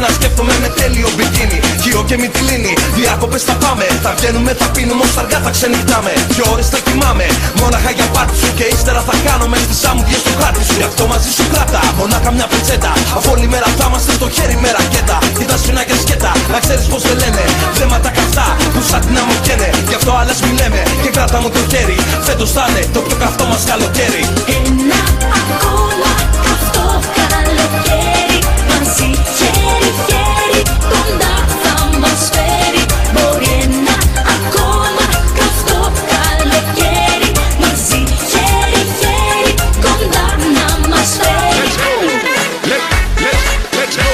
να σκέφτομαι με τέλειο μπικίνι. Χειρό και μυτιλίνη, διακοπές θα πάμε. Θα βγαίνουμε, θα πίνουμε, ως αργά θα ξενυχτάμε. 2 ώρες θα κοιμάμαι, μόναχα για πάρτι σου. Και ύστερα θα κάνουμε στις σάμουδιες στο χάρτη σου. Γι' αυτό μαζί σου κράτα, μονάχα μια πετσέτα. Αφού όλη μέρα θα είμαστε στο χέρι με ρακέτα. Κοίτα σφινά και σκέτα, να ξέρεις πως δεν λένε. Βλέμματα καυτά που σαν την άμμο καίνε. Γι' αυτό άλλες μη λέμε και κράτα μου το χέρι. Φέτος θα είναι το πιο καυτό μας καλοκαίρι. Ένα ακόμα καυτό καλοκαίρι. Μαζί χέρι-χέρι κοντά θα μας φέρει. Μπορεί ένα ακόμα καυτό καλοκαίρι. Μαζί χέρι-χέρι κοντά να μας φέρει. Let's go.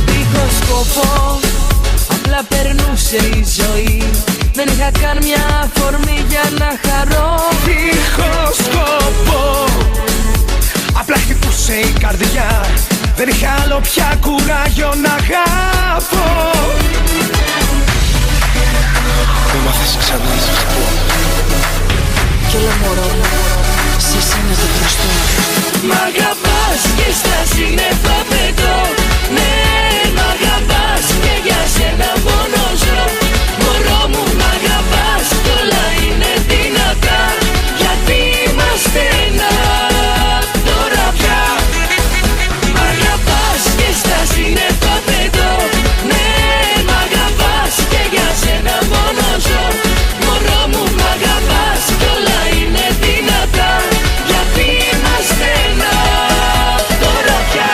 Δίχως σκοπό, απλά περνούσε η ζωή. Δεν είχα καν μια αφορμή για να χαρώ. Δίχως σκοπό, απλά χτυπούσε η καρδιά. Δεν είχα άλλο πια κουράγιο να αγαπώ. Δεν μ' αφήσεις ξανά να σας πω. Κι όλα μωρό μου, σε σένα το χρωστώ. Μ' αγαπάς και στα σύννεφα πετώ. Ναι, μ' αγαπάς και για σένα μόνο ζω. Μωρό μου, μ' αγαπάς κι όλα είναι δυνατά. Γιατί είμαστε ένα τώρα πια. Μ' αγαπάς και στα σύννεφα πετώ. Ναι, μ' αγαπάς και για σένα μόνο ζω. Μωρό μου, μ' αγαπάς κι όλα είναι δυνατά. Γιατί είμαστε ένα τώρα πια.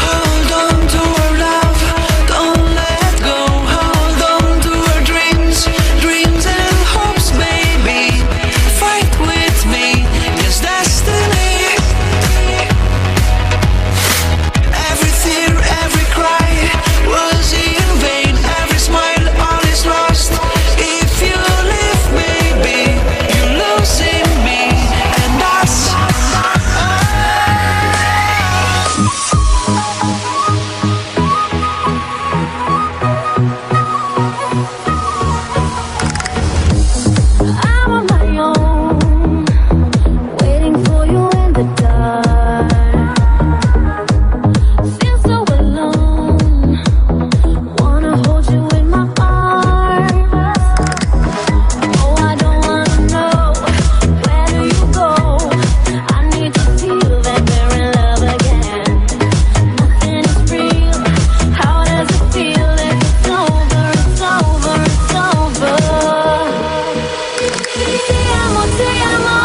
Hold on to our love, don't let go. Hold on to our dreams, dreams and hopes, baby. Fight with me, 'cause destiny. Every tear, every cry was in vain. Every smile, all is lost. If you leave, baby, you're losing me and us. I'm on my own, waiting for you in the dark. Feel so alone, wanna hold you in my arms. Oh, I don't wanna know, where do you go? I need to feel that we're in love again. Nothing is real, how does it feel if it's over, it's over, it's over? Ti amo, ti amo.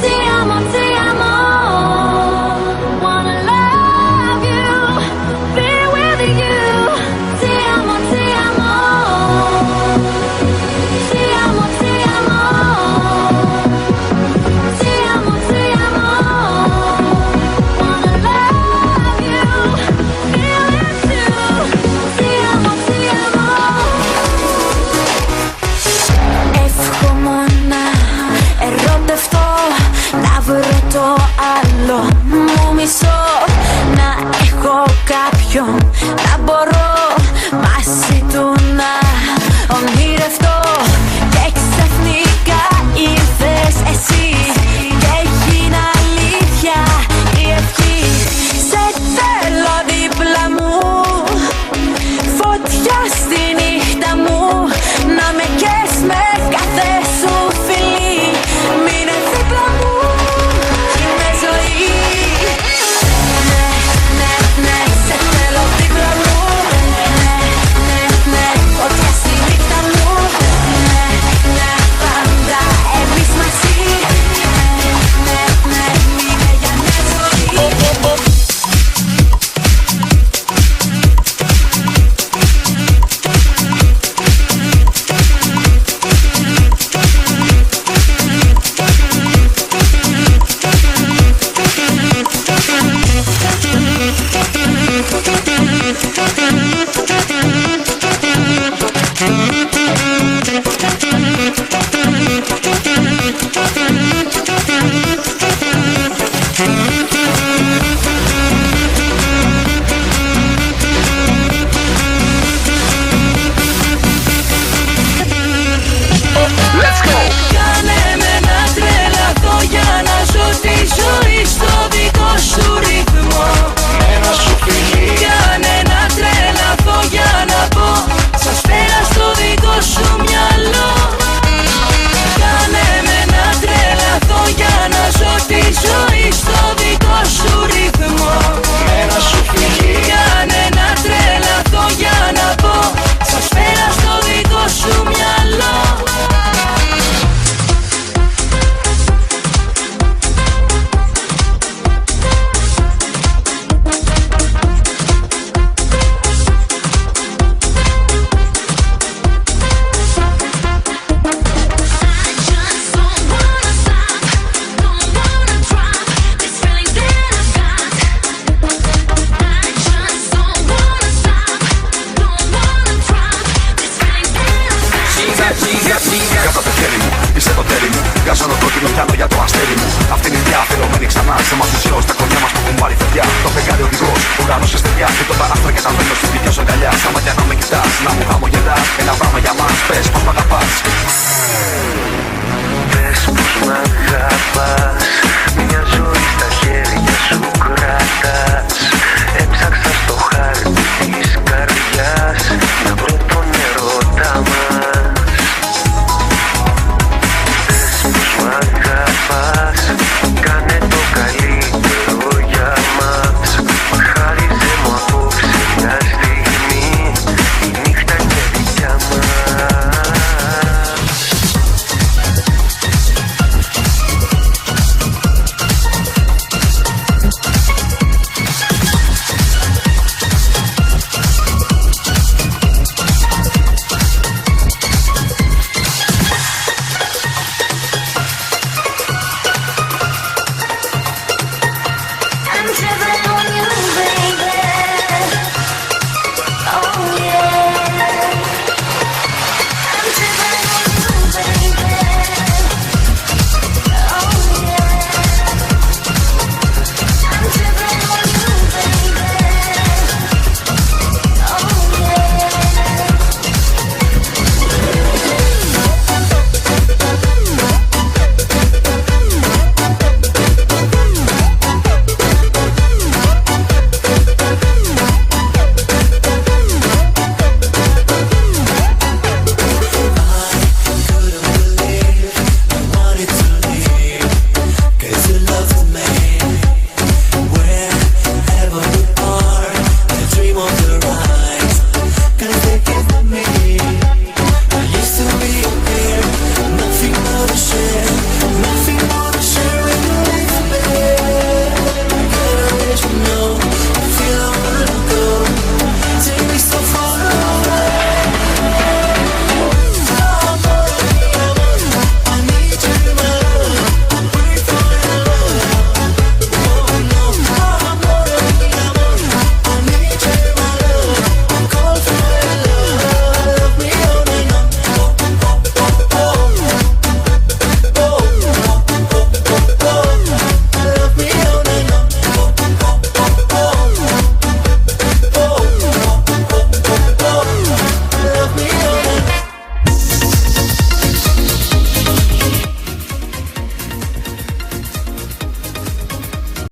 Ti amo, ti amo. Wanna love you, be with you. Ti amo, ti amo. Ti amo, ti amo. Ti amo, ti amo. Wanna love you, be with you. Ti amo, ti amo. Εύχομαι να ερωτευτώ, να βρω το άλλο μου μισό, να έχω κάποιον